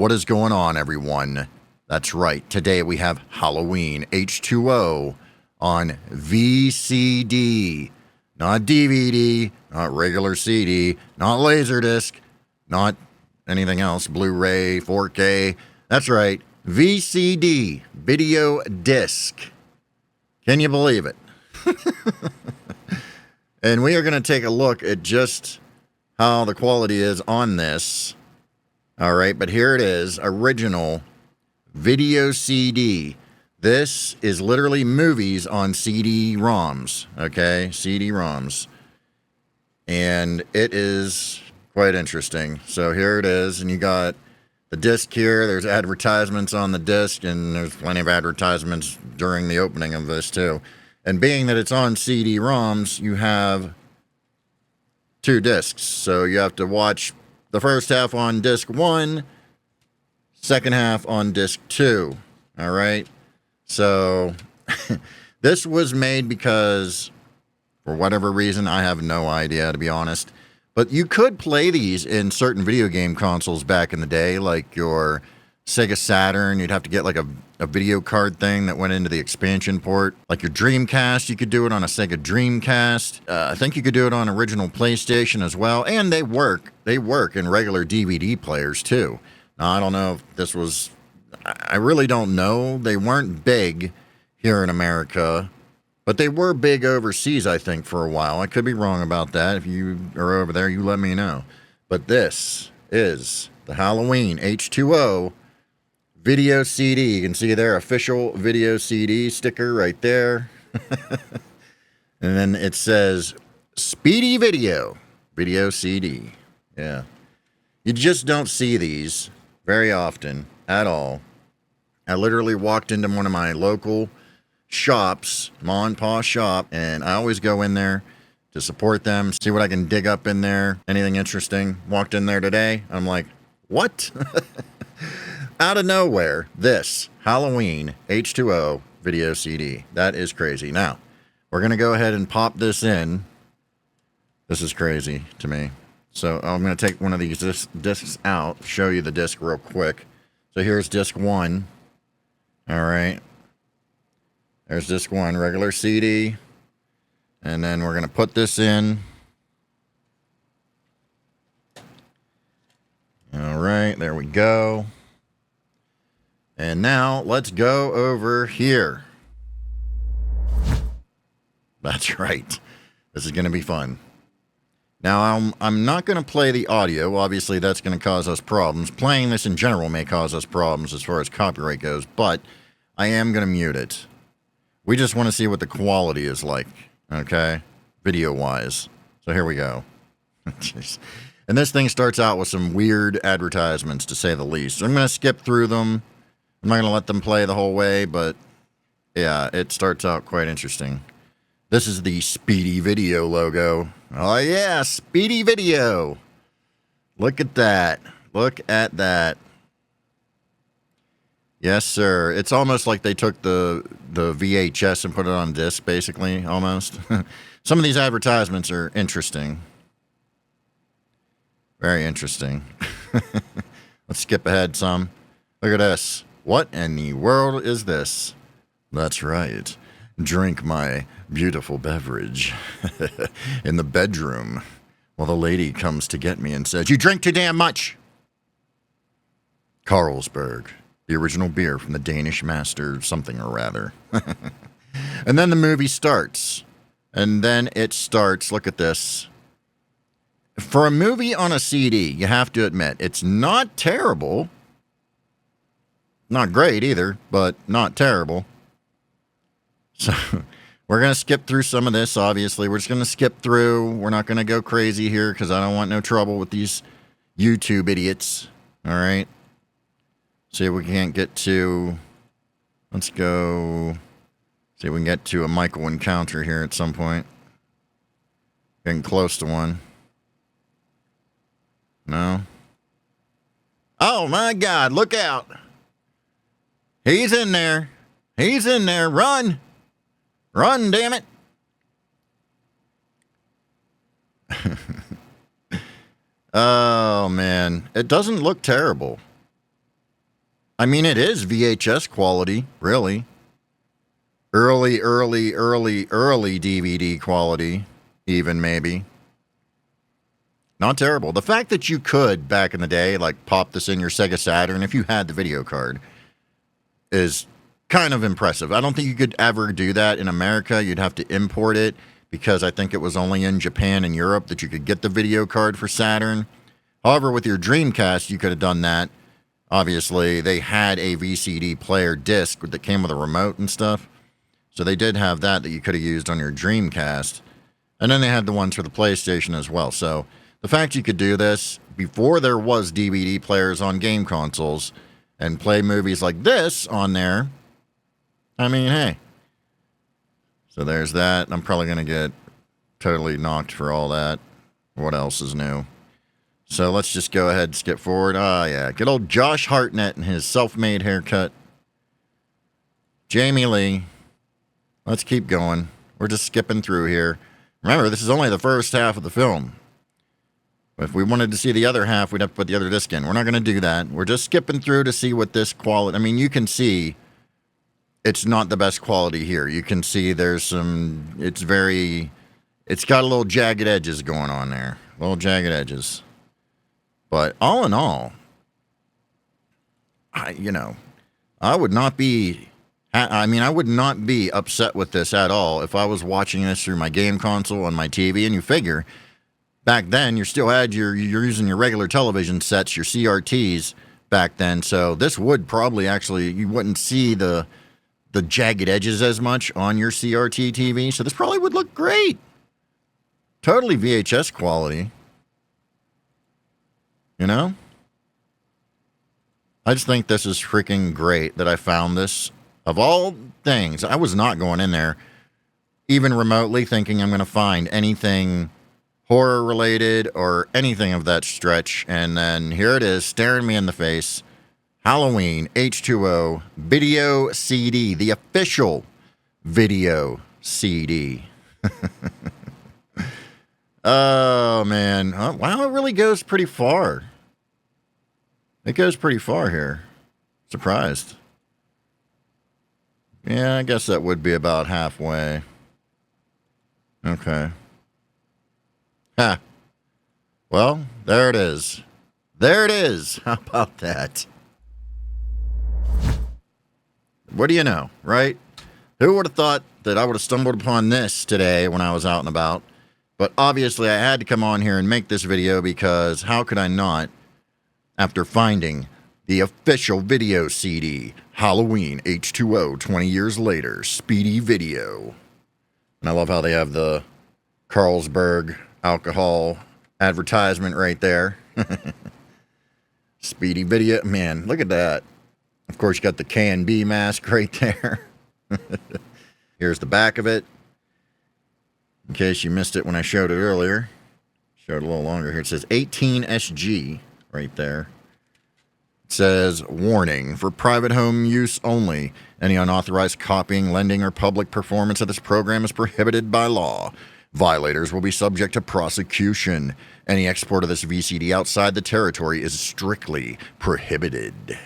What is going on, everyone? That's right. Today we have Halloween H20 on VCD. Not DVD, not regular CD, not Laserdisc, not anything else, Blu-ray, 4K. That's right, VCD, video disc. Can you believe it? And we are going to take a look at just how the quality is on this. All right, but here it is, original video CD. This is literally movies on CD-ROMs, okay? CD-ROMs. And it is quite interesting. So here it is, and you got the disc here. There's advertisements on the disc, and there's plenty of advertisements during the opening of this, too. And being that it's on CD-ROMs, you have two discs. So you have to watch the first half on disc 1, second half on disc 2. All right? So this was made because, for whatever reason, I have no idea, to be honest. But you could play these in certain video game consoles back in the day, like your Sega Saturn. You'd have to get like a video card thing that went into the expansion port. Like your Dreamcast, you could do it on a Sega Dreamcast. I think you could do it on original PlayStation as well. And they work. They work in regular DVD players too. Now, I don't know if this was... I really don't know. They weren't big here in America, but they were big overseas, I think, for a while. I could be wrong about that. If you are over there, you let me know. But this is the Halloween H20 video CD. You can see their official video CD sticker right there. And then it says Speedy Video CD. Yeah. You just don't see these very often at all. I literally walked into one of my local shops, Ma and Pa shop, and I always go in there to support them, see what I can dig up in there, anything interesting. Walked in there today, I'm like, what? Out of nowhere, this Halloween H20 video CD. That is crazy. Now, we're going to go ahead and pop this in. This is crazy to me. So I'm going to take one of these discs out, show you the disc real quick. So here's disc 1. All right. There's disc 1, regular CD. And then we're going to put this in. All right, there we go. And now let's go over here. That's right. This is going to be fun. Now, I'm not going to play the audio. Obviously, that's going to cause us problems. Playing this in general may cause us problems as far as copyright goes, but I am going to mute it. We just want to see what the quality is like, okay? Video-wise. So here we go. Jeez. And this thing starts out with some weird advertisements, to say the least. So I'm going to skip through them. I'm not going to let them play the whole way, but yeah, it starts out quite interesting. This is the Speedy Video logo. Oh yeah, Speedy Video. Look at that. Look at that. Yes, sir. It's almost like they took the VHS and put it on disc, basically, almost. Some of these advertisements are interesting. Very interesting. Let's skip ahead some. Look at this. What in the world is this? That's right. Drink my beautiful beverage in the bedroom while the lady comes to get me and says, "You drink too damn much." Carlsberg, the original beer from the Danish master something or rather. And then the movie starts. And then it starts, look at this. For a movie on a CD, you have to admit, it's not terrible. Not great either, but not terrible. So we're going to skip through some of this, obviously. We're just going to skip through. We're not going to go crazy here because I don't want no trouble with these YouTube idiots. All right. See if we can't get to... Let's go... See if we can get to a Michael encounter here at some point. Getting close to one. No? Oh, my God. Look out. He's in there. He's in there. Run. Run, damn it. Oh, man. It doesn't look terrible. I mean, it is VHS quality, really. Early DVD quality, even maybe. Not terrible. The fact that you could, back in the day, like pop this in your Sega Saturn if you had the video card is kind of impressive. I don't think you could ever do that in America. You'd have to import it because I think it was only in Japan and Europe that you could get the video card for Saturn. However, with your Dreamcast, you could have done that. Obviously, they had a VCD player disc that came with a remote and stuff. So they did have that you could have used on your Dreamcast. And then they had the ones for the PlayStation as well. So the fact you could do this before there was DVD players on game consoles and play movies like this on there, I mean, hey. So there's that. I'm probably going to get totally knocked for all that. What else is new? So let's just go ahead and skip forward. Ah, yeah. Good old Josh Hartnett and his self-made haircut. Jamie Lee. Let's keep going. We're just skipping through here. Remember, this is only the first half of the film. If we wanted to see the other half, we'd have to put the other disc in. We're not going to do that. We're just skipping through to see what this quality... I mean, you can see it's not the best quality here. You can see there's some... It's got a little jagged edges going on there. Little jagged edges. But all in all, I would not be... I would not be upset with this at all if I was watching this through my game console on my TV. And you figure, back then, you're using your regular television sets, your CRTs back then. So this would probably actually, you wouldn't see the jagged edges as much on your CRT TV. So this probably would look great. Totally VHS quality. You know? I just think this is freaking great that I found this. Of all things, I was not going in there, even remotely, thinking I'm going to find anything horror-related or anything of that stretch. And then here it is, staring me in the face. Halloween H20 Video CD, the official video CD. Oh, man. Oh, wow, it really goes pretty far. It goes pretty far here. Surprised. Yeah, I guess that would be about halfway. Okay. Ha. Well, there it is. There it is. How about that? What do you know, right? Who would have thought that I would have stumbled upon this today when I was out and about? But obviously, I had to come on here and make this video because how could I not, after finding the official video CD, Halloween H20, 20 years later, Speedy Video. And I love how they have the Carlsberg alcohol advertisement right there. Speedy Video. Man, look at that. Of course, you got the K&B mask right there. Here's the back of it. In case you missed it when I showed it earlier. Showed it a little longer here. It says 18SG right there. Says, warning, for private home use only. Any unauthorized copying, lending, or public performance of this program is prohibited by law. Violators will be subject to prosecution. Any export of this VCD outside the territory is strictly prohibited.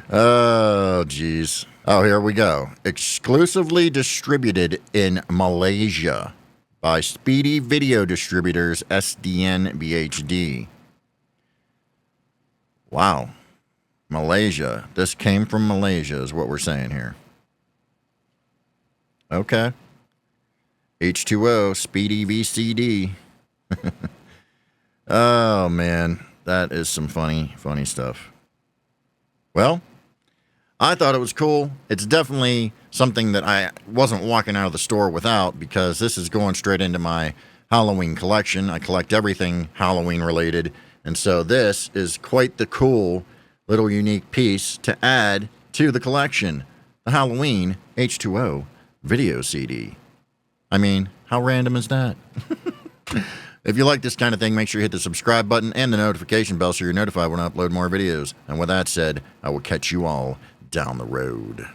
Oh, geez. Oh, here we go. Exclusively distributed in Malaysia by Speedy Video Distributors, SDN BHD. Wow. Malaysia. This came from Malaysia is what we're saying here. Okay. H20, Speedy VCD. Oh, man. That is some funny stuff. Well, I thought it was cool. It's definitely something that I wasn't walking out of the store without because this is going straight into my Halloween collection. I collect everything Halloween related. And so this is quite the cool little unique piece to add to the collection. The Halloween H20 video CD. I mean, how random is that? If you like this kind of thing, make sure you hit the subscribe button and the notification bell so you're notified when I upload more videos. And with that said, I will catch you all down the road.